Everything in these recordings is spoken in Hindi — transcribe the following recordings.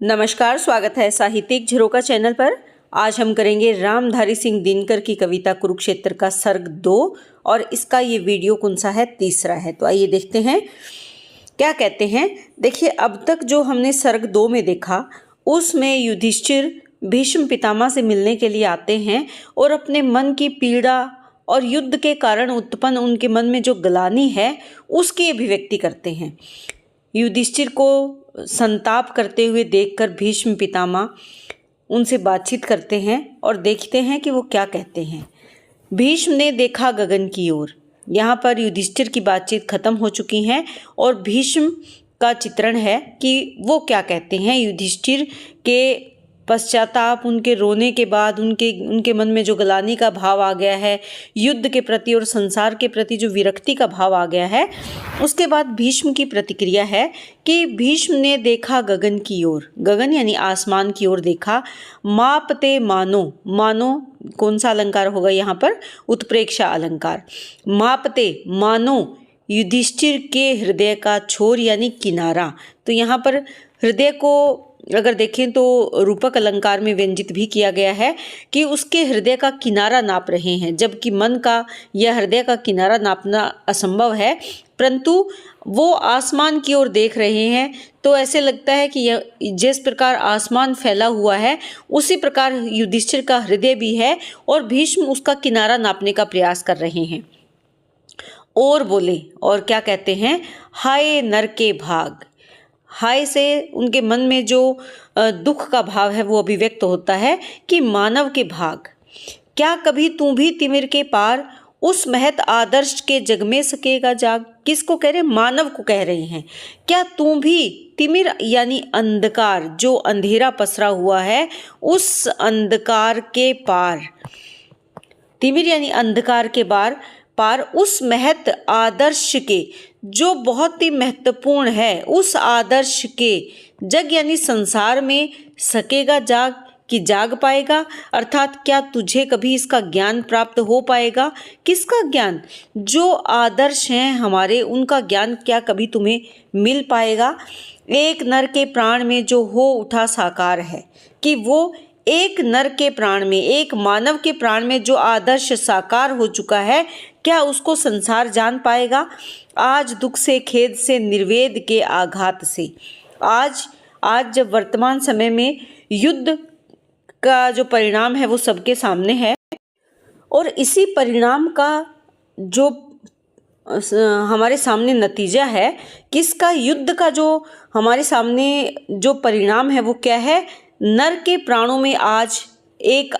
नमस्कार, स्वागत है साहित्यिक झरोका चैनल पर। आज हम करेंगे रामधारी सिंह दिनकर की कविता कुरुक्षेत्र का सर्ग 2 और इसका ये वीडियो कौन सा है, तीसरा है। तो आइए देखते हैं क्या कहते हैं। देखिए, अब तक जो हमने सर्ग 2 में देखा उसमें युधिष्ठिर भीष्म पितामह से मिलने के लिए आते हैं और अपने मन की पीड़ा और युद्ध के कारण उत्पन्न उनके मन में जो ग्लानि है उसकी अभिव्यक्ति करते हैं। युधिष्ठिर को संताप करते हुए देखकर भीष्म पितामह उनसे बातचीत करते हैं और देखते हैं कि वो क्या कहते हैं। भीष्म ने देखा गगन की ओर। यहाँ पर युधिष्ठिर की बातचीत खत्म हो चुकी है और भीष्म का चित्रण है कि वो क्या कहते हैं। युधिष्ठिर के पश्चाताप, उनके रोने के बाद उनके मन में जो ग्लानि का भाव आ गया है, युद्ध के प्रति और संसार के प्रति जो विरक्ति का भाव आ गया है, उसके बाद भीष्म की प्रतिक्रिया है कि भीष्म ने देखा गगन की ओर। गगन यानी आसमान की ओर देखा। मापते मानो, मानो कौन सा अलंकार होगा यहाँ पर? उत्प्रेक्षा अलंकार। मापते मानो युधिष्ठिर के हृदय का छोर यानी किनारा। तो यहाँ पर हृदय को अगर देखें तो रूपक अलंकार में व्यंजित भी किया गया है कि उसके हृदय का किनारा नाप रहे हैं, जबकि मन का या हृदय का किनारा नापना असंभव है, परंतु वो आसमान की ओर देख रहे हैं। तो ऐसे लगता है कि जिस प्रकार आसमान फैला हुआ है उसी प्रकार युधिष्ठिर का हृदय भी है और भीष्म उसका किनारा नापने का प्रयास कर रहे हैं। और बोले, और क्या कहते हैं? हाय नर के भाग। हाय से उनके मन में जो दुख का भाव है वो अभिव्यक्त होता है कि मानव के भाग। क्या कभी तू भी तिमिर के पार उस महत आदर्श के जग में सकेगा जाग। किसको कह रहे हैं? मानव को कह रहे हैं। क्या तू भी तिमिर यानी अंधकार, जो अंधेरा पसरा हुआ है उस अंधकार के पार, तिमिर यानी अंधकार के पार उस महत आदर्श के, जो बहुत ही महत्वपूर्ण है, उस आदर्श के जग यानी संसार में सकेगा जाग कि जाग पाएगा। अर्थात क्या तुझे कभी इसका ज्ञान प्राप्त हो पाएगा? किसका ज्ञान? जो आदर्श हैं हमारे, उनका ज्ञान क्या कभी तुम्हें मिल पाएगा? एक नर के प्राण में जो हो उठा साकार है, कि वो एक नर के प्राण में, एक मानव के प्राण में जो आदर्श साकार हो चुका है, क्या उसको संसार जान पाएगा? आज दुख से, खेद से, निर्वेद के आघात से। आज जब वर्तमान समय में युद्ध का जो परिणाम है वो सबके सामने है और इसी परिणाम का जो हमारे सामने नतीजा है, किसका? युद्ध का जो हमारे सामने जो परिणाम है वो क्या है? नर के प्राणों में आज एक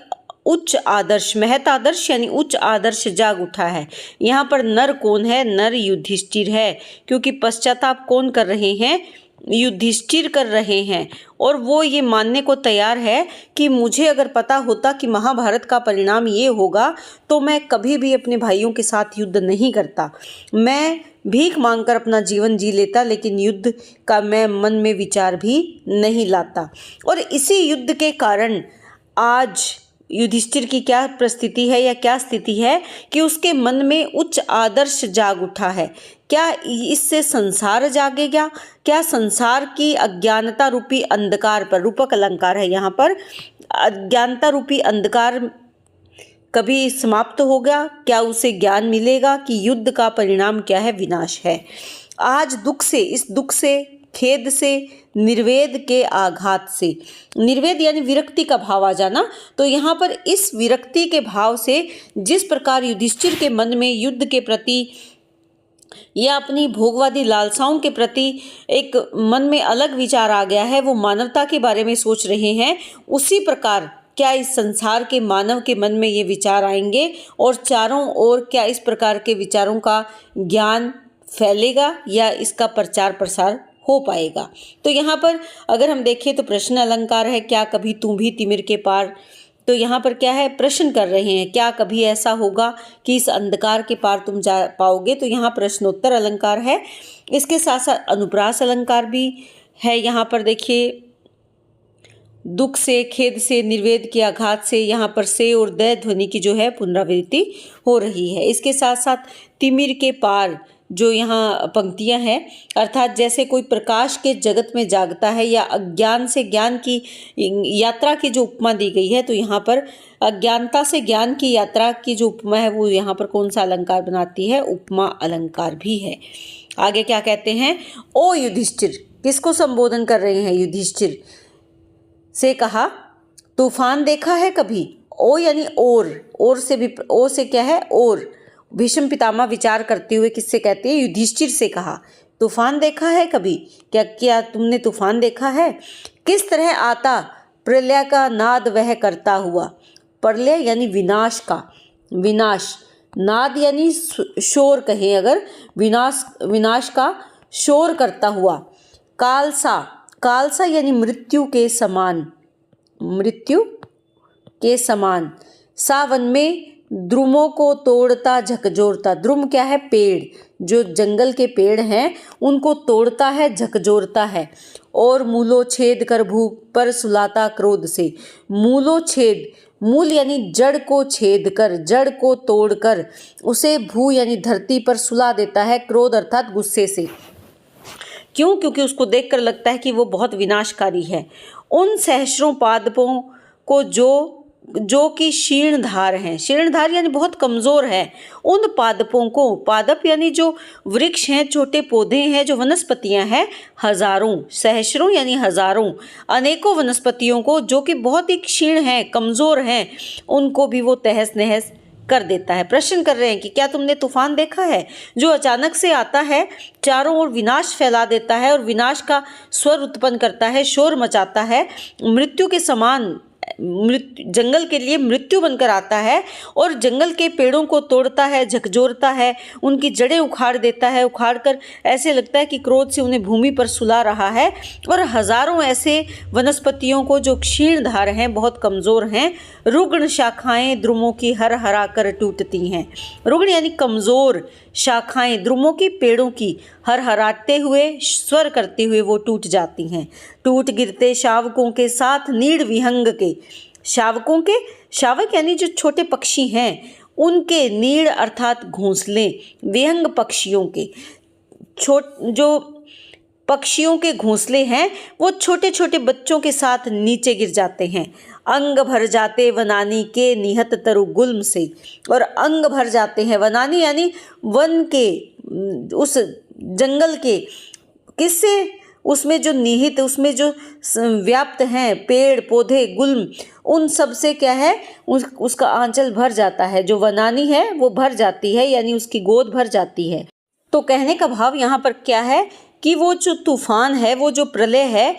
उच्च आदर्श, महत आदर्श यानी उच्च आदर्श जाग उठा है। यहाँ पर नर कौन है? नर युधिष्ठिर है, क्योंकि पश्चाताप कौन कर रहे हैं? युधिष्ठिर कर रहे हैं। और वो ये मानने को तैयार है कि मुझे अगर पता होता कि महाभारत का परिणाम ये होगा तो मैं कभी भी अपने भाइयों के साथ युद्ध नहीं करता, मैं भीख मांगकर अपना जीवन जी लेता, लेकिन युद्ध का मैं मन में विचार भी नहीं लाता। और इसी युद्ध के कारण आज युधिष्ठिर की क्या परिस्थिति है या क्या स्थिति है कि उसके मन में उच्च आदर्श जाग उठा है। क्या इससे संसार जागेगा? क्या संसार की अज्ञानता रूपी अंधकार पर, रूपक अलंकार है यहाँ पर, अज्ञानता रूपी अंधकार कभी समाप्त होगा? क्या उसे ज्ञान मिलेगा कि युद्ध का परिणाम क्या है? विनाश है। आज दुख से, इस दुख से, खेद से, निर्वेद के आघात से, निर्वेद यानी विरक्ति का भाव आ जाना, तो यहाँ पर इस विरक्ति के भाव से जिस प्रकार युधिष्ठिर के मन में युद्ध के प्रति या अपनी भोगवादी लालसाओं के प्रति एक मन में अलग विचार आ गया है, वो मानवता के बारे में सोच रहे हैं, उसी प्रकार क्या इस संसार के मानव के मन में ये विचार आएंगे और चारों ओर क्या इस प्रकार के विचारों का ज्ञान फैलेगा या इसका प्रचार प्रसार हो पाएगा? तो यहाँ पर अगर हम देखें तो प्रश्न अलंकार है, क्या कभी तू भी तिमिर के पार। तो यहाँ पर क्या है? प्रश्न कर रहे हैं, क्या कभी ऐसा होगा कि इस अंधकार के पार तुम जा पाओगे? तो यहाँ प्रश्नोत्तर अलंकार है। इसके साथ साथ अनुप्रास अलंकार भी है। यहाँ पर देखिए, दुख से, खेद से, निर्वेद के आघात से, यहाँ पर से और द ध्वनि की जो है पुनरावृत्ति हो रही है। इसके साथ साथ तिमिर के पार, जो यहाँ पंक्तियां हैं, अर्थात जैसे कोई प्रकाश के जगत में जागता है या अज्ञान से ज्ञान की यात्रा की जो उपमा दी गई है, तो यहाँ पर अज्ञानता से ज्ञान की यात्रा की जो उपमा है वो यहाँ पर कौन सा अलंकार बनाती है? उपमा अलंकार भी है। आगे क्या कहते हैं? ओ युधिष्ठिर, किसको संबोधन कर रहे हैं? युधिष्ठिर से कहा, तूफान देखा है कभी? ओ यानी और से भी, ओ से क्या है? और। भीष्म पितामह विचार करते हुए किससे कहते हैं? युधिष्ठिर से कहा, तूफान देखा है कभी? क्या तुमने तूफान देखा है? किस तरह आता प्रलय का नाद वह करता हुआ? प्रलय यानी विनाश का, विनाश, नाद यानी शोर कहें अगर, विनाश का शोर करता हुआ। कालसा, कालसा यानी मृत्यु के समान, मृत्यु के समान। सावन में द्रुमों को तोड़ता झकझोरता। द्रुम क्या है? पेड़, जो जंगल के पेड़ हैं उनको तोड़ता है, झकझोरता है। और मूलो छेद कर भू पर सुलाता क्रोध से। मूलो छेद, मूल यानी जड़ को छेद कर, जड़ को तोड़कर उसे भू यानी धरती पर सुला देता है, क्रोध अर्थात गुस्से से। क्यों? क्योंकि उसको देखकर लगता है कि वो बहुत विनाशकारी है। उन सहस्रों पादपों को जो कि शीर्णधार हैं, शीर्णधार यानी बहुत कमज़ोर है, उन पादपों को, पादप यानी जो वृक्ष हैं, छोटे पौधे हैं, जो वनस्पतियां हैं, हजारों, सहस्रों यानी हजारों, अनेकों वनस्पतियों को जो कि बहुत ही क्षीण हैं, कमज़ोर हैं, उनको भी वो तहस नहस कर देता है। प्रश्न कर रहे हैं कि क्या तुमने तूफान देखा है जो अचानक से आता है, चारों ओर विनाश फैला देता है और विनाश का स्वर उत्पन्न करता है, शोर मचाता है, मृत्यु के समान, जंगल के लिए मृत्यु बनकर आता है और जंगल के पेड़ों को तोड़ता है, झकझोरता है, उनकी जड़ें उखाड़ देता है, उखाड़कर ऐसे लगता है कि क्रोध से उन्हें भूमि पर सुला रहा है। और हजारों ऐसे वनस्पतियों को जो क्षीणधार हैं, बहुत कमज़ोर हैं, रुग्ण शाखाएं द्रुमों की हर हरा कर टूटती हैं। रुग्ण यानी कमज़ोर, शाखाएं द्रुमों की, पेड़ों की हर हराते हुए, स्वर करते हुए वो टूट जाती हैं। टूट गिरते शावकों के साथ नीड़ विहंग के, शावकों के, शावक यानी जो छोटे पक्षी हैं उनके, नीड़ अर्थात घोंसले, विहंग पक्षियों के, जो पक्षियों के घोंसले हैं वो छोटे छोटे बच्चों के साथ नीचे गिर जाते हैं। अंग भर जाते वनानी के निहत तरु गुल्म से, और अंग भर जाते हैं, वनानी यानी वन के, उस जंगल के, किससे? उसमें जो निहित, उसमें जो व्याप्त हैं पेड़ पौधे, गुल्म, उन सब से क्या है? उसका आंचल भर जाता है, जो वनानी है वो भर जाती है, यानी उसकी गोद भर जाती है। तो कहने का भाव यहाँ पर क्या है कि वो जो तूफान है, वो जो प्रलय है,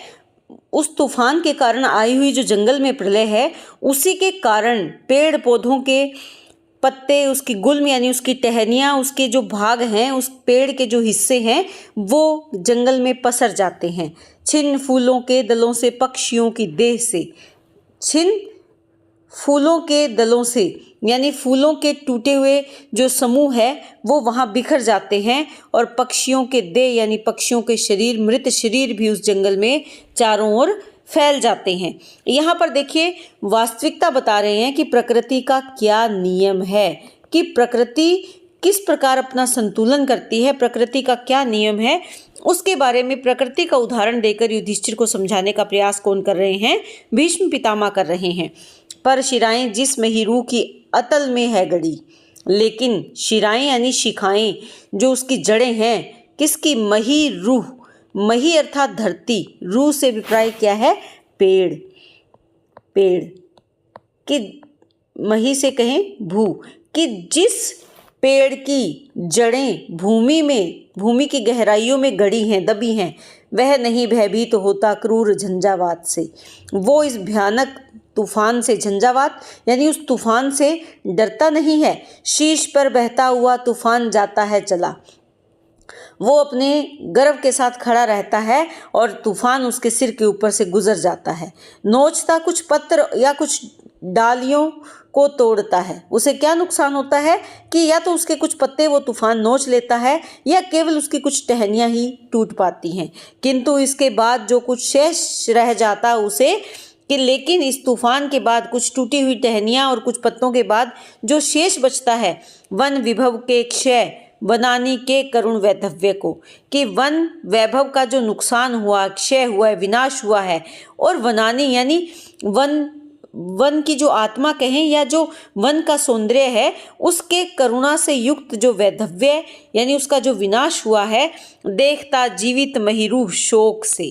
उस तूफान के कारण आई हुई जो जंगल में प्रलय है, उसी के कारण पेड़ पौधों के पत्ते, उसकी गुल्म यानी उसकी टहनियाँ, उसके जो भाग हैं, उस पेड़ के जो हिस्से हैं वो जंगल में पसर जाते हैं। छिन्न फूलों के दलों से पक्षियों की देह से, छिन्न फूलों के दलों से यानी फूलों के टूटे हुए जो समूह है वो वहाँ बिखर जाते हैं, और पक्षियों के देह यानी पक्षियों के शरीर, मृत शरीर भी उस जंगल में चारों ओर फैल जाते हैं। यहाँ पर देखिए वास्तविकता बता रहे हैं कि प्रकृति का क्या नियम है, कि प्रकृति किस प्रकार अपना संतुलन करती है, प्रकृति का क्या नियम है, उसके बारे में प्रकृति का उदाहरण देकर युधिष्ठिर को समझाने का प्रयास कौन कर रहे हैं? भीष्म पितामह कर रहे हैं। पर शिराएं जिस मही रूह की अतल में है गड़ी, लेकिन शिराएं यानी शिखाएं, जो उसकी जड़ें हैं, किसकी? मही रूह, मही अर्थात धरती, रूह से विप्राय क्या है? पेड़, पेड़ कि मही से कहें भू, कि जिस पेड़ की जड़ें भूमि में, भूमि की गहराइयों में गड़ी हैं, दबी हैं, वह नहीं भयभीत होता क्रूर झंझावात से। वो इस भयानक तूफान से, झंझावात यानी उस तूफान से डरता नहीं है। शीश पर बहता हुआ तूफान जाता है चला, वो अपने गर्व के साथ खड़ा रहता है और तूफान उसके सिर के ऊपर से गुजर जाता है। नोचता कुछ पत्र या कुछ डालियों को तोड़ता है, उसे क्या नुकसान होता है कि या तो उसके कुछ पत्ते वो तूफान नोच लेता है या केवल उसकी कुछ टहनियाँ ही टूट पाती हैं, किंतु इसके बाद जो कुछ शेष रह जाता उसे, कि लेकिन इस तूफान के बाद कुछ टूटी हुई टहनियाँ और कुछ पत्तों के बाद जो शेष बचता है, वन विभव के क्षय, वनानी के करुण वैधव्य को, कि वन वैभव का जो नुकसान हुआ, क्षय हुआ है, विनाश हुआ है, और वनानी यानी वन की जो आत्मा कहें या जो वन का सौंदर्य है, उसके करुणा से युक्त जो वैधव्य यानी उसका जो विनाश हुआ है, देखता जीवित महिरूह शोक से,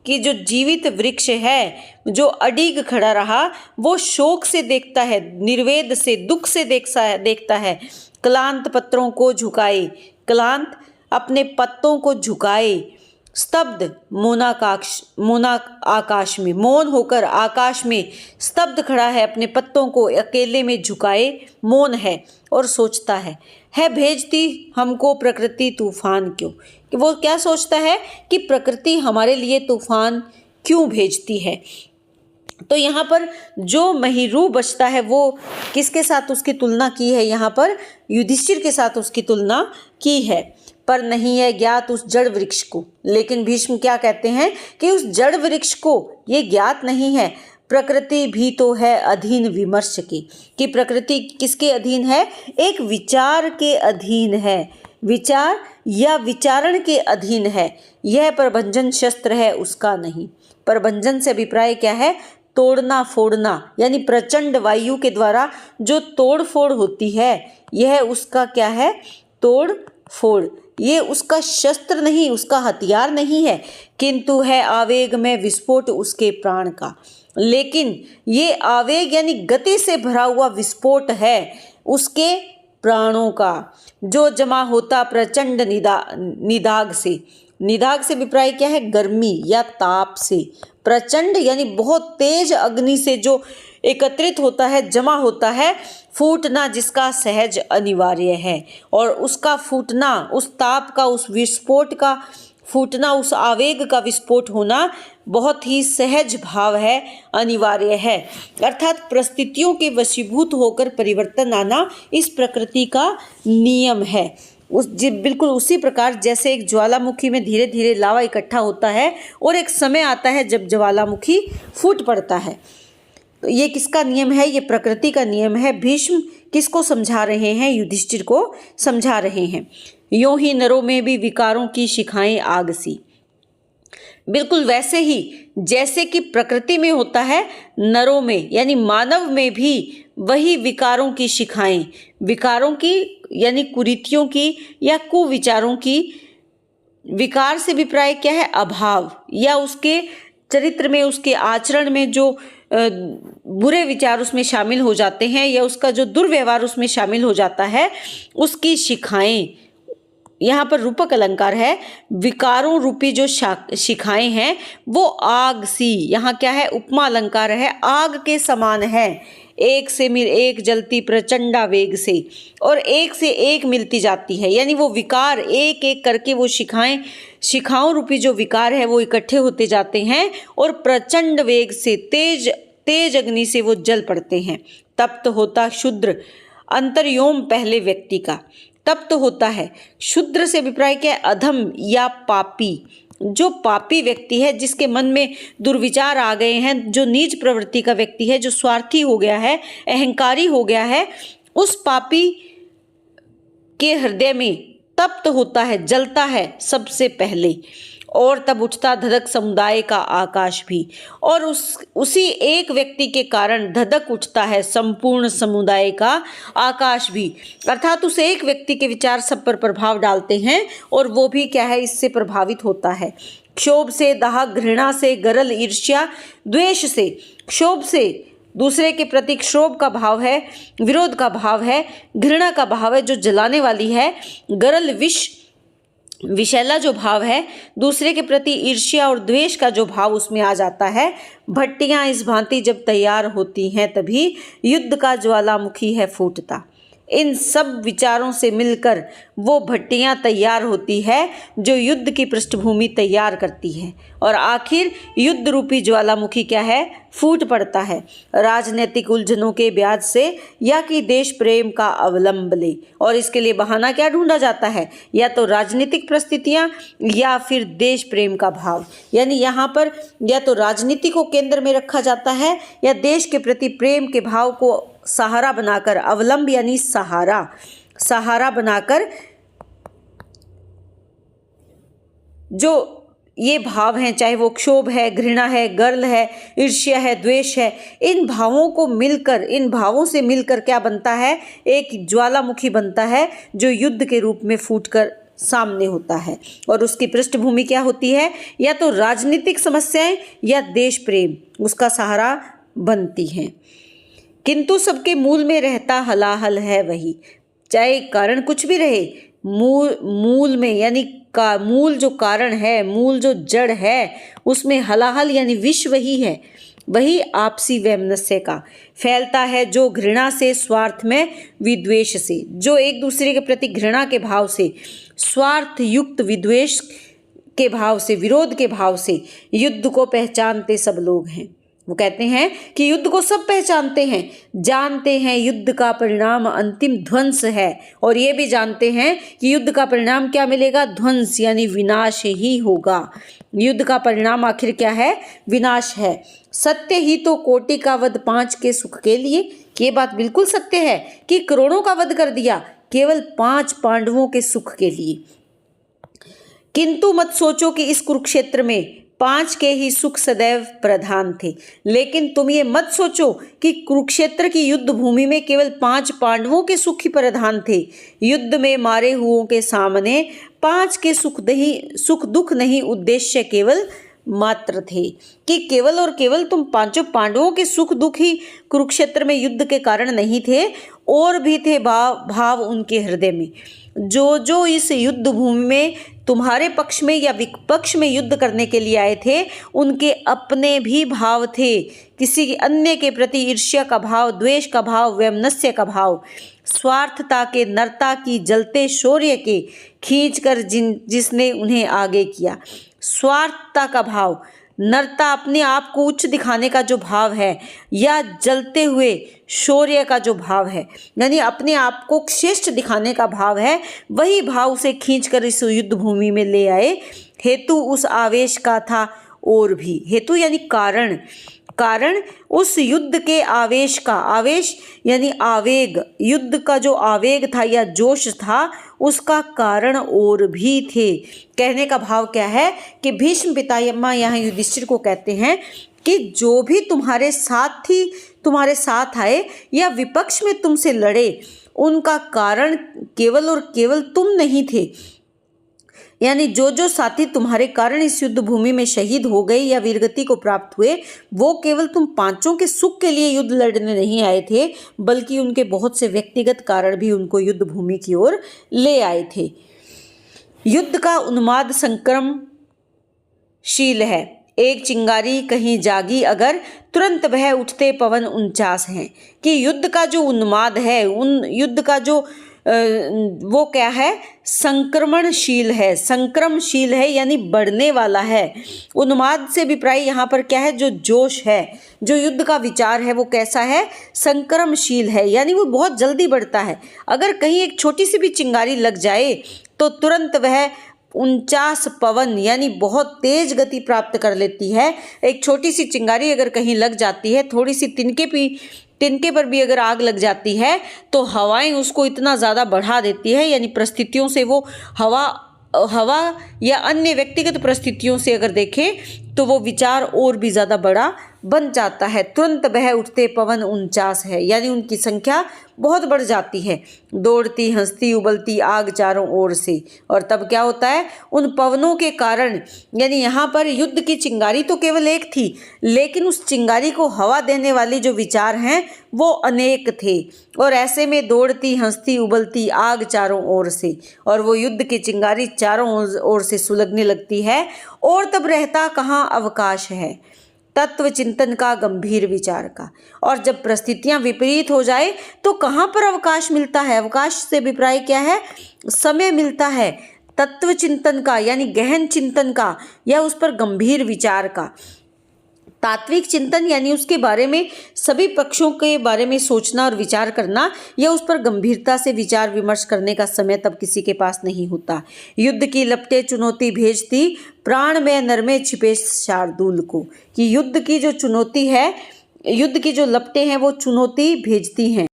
कि जो जीवित वृक्ष है जो अडिग खड़ा रहा वो शोक से देखता है, निर्वेद से, दुख से देखता है। क्लांत पत्रों को झुकाए, क्लांत अपने पत्तों को झुकाए, स्तब्ध मोना आकाश में, मौन होकर आकाश में स्तब्ध खड़ा है, अपने पत्तों को अकेले में झुकाए मौन है और सोचता है भेजती हमको प्रकृति तूफान क्यों, कि वो क्या सोचता है कि प्रकृति हमारे लिए तूफान क्यों भेजती है। तो यहाँ पर जो महिरू बचता है वो किसके साथ उसकी तुलना की है, यहाँ पर युधिष्ठिर के साथ उसकी तुलना की है। पर नहीं है ज्ञात उस जड़ वृक्ष को, लेकिन भीष्म क्या कहते हैं कि उस जड़ वृक्ष को ये ज्ञात नहीं है। प्रकृति भी तो है अधीन विमर्श की, कि प्रकृति किसके अधीन है, एक विचार के अधीन है, विचार या विचारण के अधीन है। यह प्रभंजन शस्त्र है उसका नहीं। प्रभंजन से अभिप्राय क्या है, तोड़ना फोड़ना, यानी प्रचंड वायु के द्वारा जो तोड़ फोड़ होती है, यह उसका क्या है, तोड़ फोड़। ये उसका शस्त्र नहीं, उसका हथियार नहीं है, किंतु है आवेग में विस्फोट उसके प्राण का। लेकिन ये आवेग यानी गति से भरा हुआ विस्फोट है उसके प्राणों का, जो जमा होता प्रचंड निदाग से। निदाग से अभिप्राय क्या है, गर्मी या ताप से। प्रचंड यानी बहुत तेज अग्नि से जो एकत्रित होता है, जमा होता है, फूटना जिसका सहज अनिवार्य है। और उसका फूटना, उस ताप का, उस विस्फोट का फूटना, उस आवेग का विस्फोट होना बहुत ही सहज भाव है, अनिवार्य है। अर्थात परिस्थितियों के वशीभूत होकर परिवर्तन आना इस प्रकृति का नियम है। बिल्कुल उसी प्रकार जैसे एक ज्वालामुखी में धीरे धीरे लावा इकट्ठा होता है और एक समय आता है जब ज्वालामुखी फूट पड़ता है। तो ये किसका नियम है, ये प्रकृति का नियम है। भीष्म किसको समझा रहे हैं, युधिष्ठिर को समझा रहे हैं। यों ही नरों में भी विकारों की शिखाएं आग सी, बिल्कुल वैसे ही जैसे कि प्रकृति में होता है, नरों में यानी मानव में भी वही विकारों की शिखाएं, विकारों की यानी कुरीतियों की या कुविचारों की। विकार से अभिप्राय क्या है, अभाव, या उसके चरित्र में, उसके आचरण में जो बुरे विचार उसमें शामिल हो जाते हैं या उसका जो दुर्व्यवहार उसमें शामिल हो जाता है, उसकी शिखाएं। यहाँ पर रूपक अलंकार है। विकारों रूपी जो शिखाएं हैं वो आग सी, यहाँ क्या है, उपमा अलंकार है, आग के समान है। एक से मिल एक जलती प्रचंडा वेग से, और एक से एक मिलती जाती है, यानी वो विकार एक एक करके वो शिखाओं रूपी जो विकार है वो इकट्ठे होते जाते हैं और प्रचंड वेग से, तेज अग्नि से वो जल पड़ते हैं। तप्त होता शूद्र अंतर्योम पहले व्यक्ति का, तप्त होता है। शूद्र से अभिप्राय क्या है, अधम या पापी। जो पापी व्यक्ति है, जिसके मन में दुर्विचार आ गए हैं, जो नीच प्रवृत्ति का व्यक्ति है, जो स्वार्थी हो गया है, अहंकारी हो गया है, उस पापी के हृदय में तप्त होता है, जलता है सबसे पहले। और तब उठता धधक समुदाय का आकाश भी, और उसी एक व्यक्ति के कारण धधक उठता है संपूर्ण समुदाय का आकाश भी। अर्थात उस एक व्यक्ति के विचार सब पर प्रभाव डालते हैं और वो भी क्या है, इससे प्रभावित होता है। क्षोभ से, दाह, घृणा से, गरल, ईर्ष्या, द्वेष से। क्षोभ से दूसरे के प्रति क्षोभ का भाव है, विरोध का भाव है, घृणा का भाव है जो जलाने वाली है, गरल विषैला जो भाव है, दूसरे के प्रति ईर्ष्या और द्वेष का जो भाव उसमें आ जाता है। भट्टियां इस भांति जब तैयार होती हैं तभी युद्ध का ज्वालामुखी है फूटता। इन सब विचारों से मिलकर वो भट्टियां तैयार होती है जो युद्ध की पृष्ठभूमि तैयार करती है, और आखिर युद्ध रूपी ज्वालामुखी क्या है, फूट पड़ता है। राजनीतिक उलझनों के ब्याज से या कि देश प्रेम का अवलंब ले, और इसके लिए बहाना क्या ढूंढा जाता है, या तो राजनीतिक परिस्थितियां या फिर देश प्रेम का भाव। यानी यहाँ पर या तो राजनीति को केंद्र में रखा जाता है या देश के प्रति प्रेम के भाव को सहारा बनाकर, अवलंब यानी सहारा बनाकर जो ये भाव हैं, चाहे वो क्षोभ है, घृणा है, गर्ल है, ईर्ष्या है, द्वेष है, इन भावों को मिलकर, इन भावों से मिलकर क्या बनता है, एक ज्वालामुखी बनता है जो युद्ध के रूप में फूटकर सामने होता है। और उसकी पृष्ठभूमि क्या होती है, या तो राजनीतिक समस्याएं या देश प्रेम उसका सहारा बनती हैं। किंतु सबके मूल में रहता हलाहल है वही, चाहे कारण कुछ भी रहे, मूल में यानी का मूल जो कारण है, मूल जो जड़ है, उसमें हलाहल यानी विष वही है, वही आपसी वैमनस्य का फैलता है, जो घृणा से, स्वार्थ में, विद्वेष से, जो एक दूसरे के प्रति घृणा के भाव से, स्वार्थ युक्त विद्वेष के भाव से, विरोध के भाव से युद्ध को पहचानते सब लोग हैं। वो कहते हैं कि युद्ध को सब पहचानते हैं, जानते हैं युद्ध का परिणाम अंतिम ध्वंस है, और ये भी जानते हैं कि युद्ध का परिणाम क्या मिलेगा, ध्वंस यानी विनाश ही होगा। युद्ध का परिणाम आखिर क्या है, विनाश है। सत्य ही तो कोटि का वध 5 के सुख के लिए, ये बात बिल्कुल सत्य है कि करोड़ों का वध कर दिया केवल 5 पांडवों के सुख के लिए। किंतु मत सोचो कि इस कुरुक्षेत्र में 5 के ही सुख सदैव प्रधान थे, लेकिन तुम ये मत सोचो कि कुरुक्षेत्र की युद्ध भूमि में केवल 5 पांडवों के सुख ही प्रधान थे। युद्ध में मारे हुओं के सामने 5 के सुख दुख नहीं, उद्देश्य केवल मात्र थे, कि केवल और केवल तुम 5 पांडवों के सुख दुख ही कुरुक्षेत्र में युद्ध के कारण नहीं थे, और भी थे भाव उनके हृदय में। जो इस युद्ध भूमि में तुम्हारे पक्ष में या विपक्ष में युद्ध करने के लिए आए थे, उनके अपने भी भाव थे, किसी अन्य के प्रति ईर्ष्या का भाव, द्वेष का भाव, वैमनस्य का भाव, स्वार्थता के, नरता की, जलते शौर्य के खींच कर जिसने उन्हें आगे किया। स्वार्थता का भाव, नरता अपने आप को उच्च दिखाने का जो भाव है, या जलते हुए शौर्य का जो भाव है, यानी अपने आप को श्रेष्ठ दिखाने का भाव है, वही भाव उसे खींचकर इस युद्ध भूमि में ले आए। हेतु उस आवेश का था, और भी हेतु यानी कारण, कारण उस युद्ध के आवेश का, आवेश यानी आवेग, युद्ध का जो आवेग था या जोश था, उसका कारण और भी थे। कहने का भाव क्या है कि भीष्म पितामह यहाँ युधिष्ठिर को कहते हैं कि जो भी तुम्हारे साथ आए या विपक्ष में तुमसे लड़े, उनका कारण केवल और केवल तुम नहीं थे, यानी जो साथी तुम्हारे कारण इस युद्ध भूमि में शहीद हो गए या वीरगति को प्राप्त हुए, वो केवल तुम 5 के सुख के लिए युद्ध लड़ने नहीं आए थे, बल्कि उनके बहुत से व्यक्तिगत कारण भी उनको युद्ध भूमि की ओर ले आए थे। युद्ध का उन्माद संक्रमणशील है, एक चिंगारी कहीं जागी अगर, तुरंत बह उठते पवन 49 हैं। कि युद्ध का जो उन्माद है, उन युद्ध का जो वो क्या है, संक्रमणशील है, संक्रमणशील है यानी बढ़ने वाला है। उन्माद से अभिप्राय यहाँ पर क्या है, जो जोश है, जो युद्ध का विचार है, वो कैसा है, संक्रमणशील है, यानी वो बहुत जल्दी बढ़ता है। अगर कहीं एक छोटी सी भी चिंगारी लग जाए तो तुरंत वह 49 पवन यानी बहुत तेज गति प्राप्त कर लेती है। एक छोटी सी चिंगारी अगर कहीं लग जाती है, थोड़ी सी तिनके पर भी अगर आग लग जाती है, तो हवाएं उसको इतना ज़्यादा बढ़ा देती है, यानी परिस्थितियों से वो हवा या अन्य व्यक्तिगत परिस्थितियों से अगर देखें तो वो विचार और भी ज़्यादा बड़ा बन जाता है। तुरंत बह उठते पवन 49 है, यानी उनकी संख्या बहुत बढ़ जाती है। दौड़ती हंसती उबलती आग चारों ओर से, और तब क्या होता है, उन पवनों के कारण, यानी यहाँ पर युद्ध की चिंगारी तो केवल एक थी, लेकिन उस चिंगारी को हवा देने वाली जो विचार हैं वो अनेक थे, और ऐसे में दौड़ती हंसती उबलती आग चारों ओर से, और वो युद्ध की चिंगारी चारों ओर से सुलगने लगती है, और तब रहता कहाँ अवकाश है तत्व चिंतन का, गंभीर विचार का। और जब परिस्थितियां विपरीत हो जाए तो कहाँ पर अवकाश मिलता है, अवकाश से अभिप्राय क्या है, समय मिलता है तत्व चिंतन का, यानी गहन चिंतन का, या उस पर गंभीर विचार का। तात्विक चिंतन यानी उसके बारे में, सभी पक्षों के बारे में सोचना और विचार करना, या उस पर गंभीरता से विचार विमर्श करने का समय तब किसी के पास नहीं होता। युद्ध की लपटें चुनौती भेजती, प्राण में नर में छिपे शार्दूल को। कि युद्ध की जो चुनौती है, युद्ध की जो लपटें हैं वो चुनौती भेजती हैं,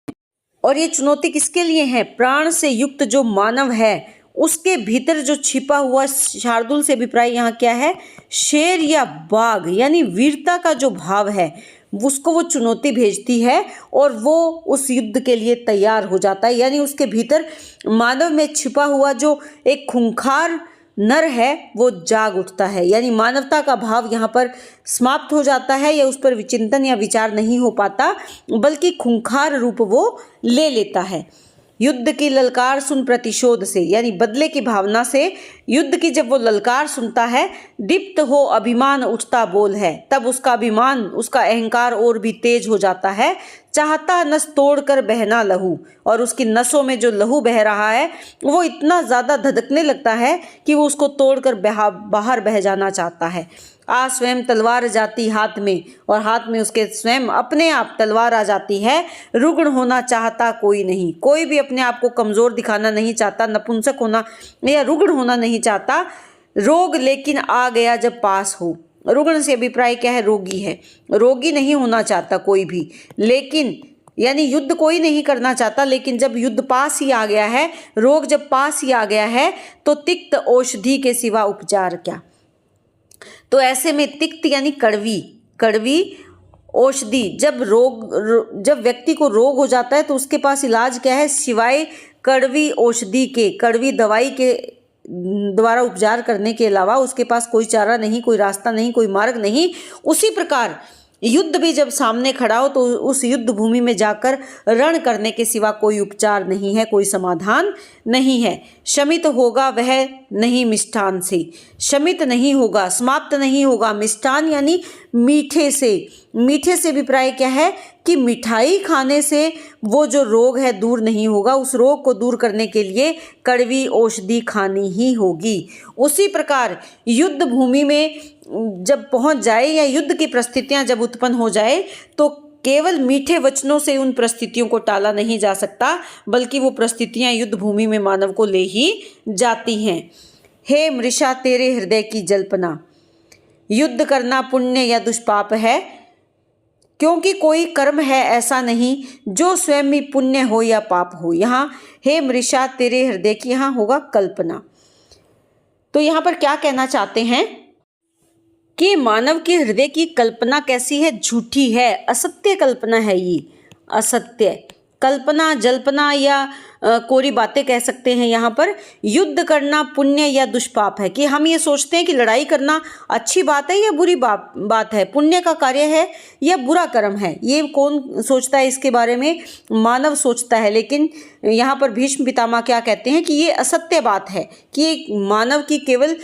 और ये चुनौती किसके लिए है, प्राण से युक्त जो मानव है उसके भीतर जो छिपा हुआ, शार्दुल से अभिप्राय यहाँ क्या है, शेर या बाघ यानी वीरता का जो भाव है उसको वो चुनौती भेजती है और वो उस युद्ध के लिए तैयार हो जाता है। यानी उसके भीतर मानव में छिपा हुआ जो एक खूंखार नर है वो जाग उठता है। यानी मानवता का भाव यहाँ पर समाप्त हो जाता है या उस पर विचिंतन या विचार नहीं हो पाता, बल्कि खूंखार रूप वो ले लेता है। युद्ध की ललकार सुन प्रतिशोध से, यानी बदले की भावना से युद्ध की जब वो ललकार सुनता है, दीप्त हो अभिमान उठता बोल है, तब उसका अभिमान, उसका अहंकार और भी तेज हो जाता है। चाहता नस तोड़कर बहना लहू, और उसकी नसों में जो लहू बह रहा है वो इतना ज़्यादा धधकने लगता है कि वो उसको तोड़कर बाहर बह जाना चाहता है। आ स्वयं तलवार जाती हाथ में, और हाथ में उसके स्वयं अपने आप तलवार आ जाती है। रुग्ण होना चाहता कोई नहीं, कोई भी अपने आप को कमज़ोर दिखाना नहीं चाहता, नपुंसक होना या रुग्ण होना नहीं चाहता। रोग लेकिन आ गया जब पास हो, रुग्ण से अभिप्राय क्या है, रोगी है। रोगी नहीं होना चाहता कोई भी, लेकिन यानी युद्ध कोई नहीं करना चाहता, लेकिन जब युद्ध पास ही आ गया है, रोग जब पास ही आ गया है, तो तिक्त औषधि के सिवा उपचार क्या। तो ऐसे में तिक्त यानी कड़वी औषधि, जब व्यक्ति को रोग हो जाता है तो उसके पास इलाज क्या है, सिवाय कड़वी औषधि के, कड़वी दवाई के द्वारा उपचार करने के अलावा उसके पास कोई चारा नहीं, कोई रास्ता नहीं, कोई मार्ग नहीं। उसी प्रकार युद्ध भी जब सामने खड़ा हो तो उस युद्ध भूमि में जाकर रण करने के सिवा कोई उपचार नहीं है, कोई समाधान नहीं है। शमित होगा वह नहीं मिष्ठान से, शमित नहीं होगा, समाप्त नहीं होगा। मिष्ठान यानी मीठे से, मीठे से अभिप्राय क्या है कि मिठाई खाने से वो जो रोग है दूर नहीं होगा। उस रोग को दूर करने के लिए कड़वी औषधि खानी ही होगी। उसी प्रकार युद्ध भूमि में जब पहुंच जाए या युद्ध की परिस्थितियां जब उत्पन्न हो जाए, तो केवल मीठे वचनों से उन परिस्थितियों को टाला नहीं जा सकता, बल्कि वो परिस्थितियां युद्ध भूमि में मानव को ले ही जाती हैं। हे मृषा तेरे हृदय की जल्पना, युद्ध करना पुण्य या दुष्पाप है, क्योंकि कोई कर्म है ऐसा नहीं जो स्वयं ही पुण्य हो या पाप हो। यहाँ हे मृषा तेरे हृदय की, यहाँ होगा कल्पना। तो यहाँ पर क्या कहना चाहते हैं कि मानव के हृदय की कल्पना कैसी है, झूठी है, असत्य कल्पना है। ये असत्य कल्पना, जल्पना या कोरी बातें कह सकते हैं। यहाँ पर युद्ध करना पुण्य या दुष्पाप है, कि हम ये सोचते हैं कि लड़ाई करना अच्छी बात है या बुरी बात है, पुण्य का कार्य है या बुरा कर्म है। ये कौन सोचता है, इसके बारे में मानव सोचता है। लेकिन यहाँ पर भीष्म पितामह क्या कहते हैं कि ये असत्य बात है, कि ये मानव की केवल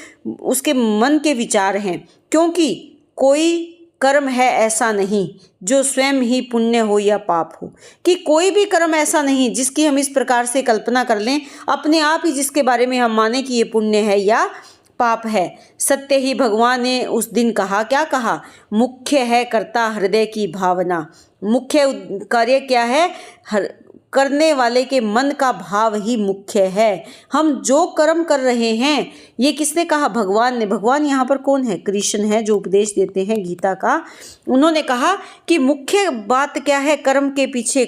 उसके मन के विचार हैं, क्योंकि कोई कर्म है ऐसा नहीं जो स्वयं ही पुण्य हो या पाप हो। कि कोई भी कर्म ऐसा नहीं जिसकी हम इस प्रकार से कल्पना कर लें अपने आप ही, जिसके बारे में हम माने कि ये पुण्य है या पाप है। सत्य ही भगवान ने उस दिन कहा, क्या कहा, मुख्य है कर्ता हृदय की भावना। मुख्य कार्य क्या है, करने वाले के मन का भाव ही मुख्य है। हम जो कर्म कर रहे हैं, ये किसने कहा, भगवान ने। भगवान यहाँ पर कौन है, कृष्ण है, जो उपदेश देते हैं गीता का। उन्होंने कहा कि मुख्य बात क्या है, कर्म के पीछे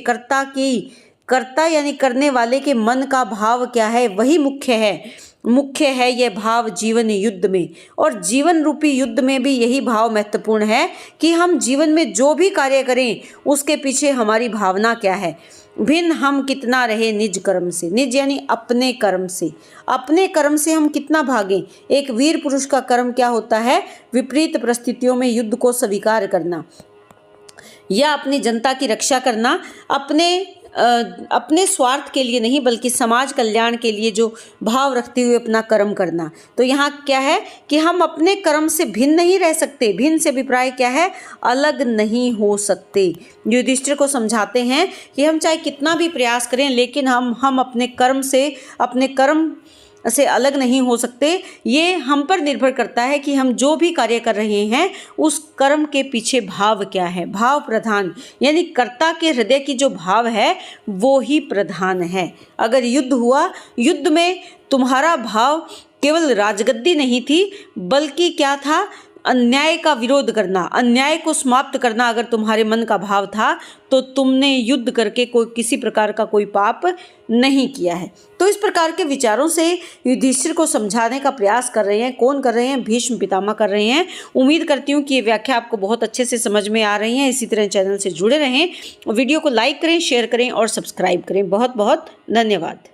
कर्ता यानी करने वाले के मन का भाव क्या है, वही मुख्य है। मुख्य है यह भाव जीवन युद्ध में, और जीवन रूपी युद्ध में भी यही भाव महत्वपूर्ण है कि हम जीवन में जो भी कार्य करें उसके पीछे हमारी भावना क्या है। भिन्न हम कितना रहे निज कर्म से, निज यानी अपने कर्म से, अपने कर्म से हम कितना भागें। एक वीर पुरुष का कर्म क्या होता है, विपरीत परिस्थितियों में युद्ध को स्वीकार करना या अपनी जनता की रक्षा करना, अपने स्वार्थ के लिए नहीं बल्कि समाज कल्याण के लिए जो भाव रखते हुए अपना कर्म करना। तो यहाँ क्या है कि हम अपने कर्म से भिन्न नहीं रह सकते। भिन्न से अभिप्राय क्या है, अलग नहीं हो सकते। युधिष्ठिर को समझाते हैं कि हम चाहे कितना भी प्रयास करें, लेकिन हम अपने कर्म से अलग नहीं हो सकते। ये हम पर निर्भर करता है कि हम जो भी कार्य कर रहे हैं उस कर्म के पीछे भाव क्या है। भाव प्रधान, यानी कर्ता के हृदय की जो भाव है वो ही प्रधान है। अगर युद्ध हुआ, युद्ध में तुम्हारा भाव केवल राजगद्दी नहीं थी, बल्कि क्या था, अन्याय का विरोध करना, अन्याय को समाप्त करना अगर तुम्हारे मन का भाव था तो तुमने युद्ध करके कोई किसी प्रकार का कोई पाप नहीं किया है। तो इस प्रकार के विचारों से युधिष्ठिर को समझाने का प्रयास कर रहे हैं। कौन कर रहे हैं? भीष्म पितामह कर रहे हैं। उम्मीद करती हूँ कि ये व्याख्या आपको बहुत अच्छे से समझ में आ रही है। इसी तरह चैनल से जुड़े रहें, वीडियो को लाइक करें, शेयर करें और सब्सक्राइब करें। बहुत बहुत धन्यवाद।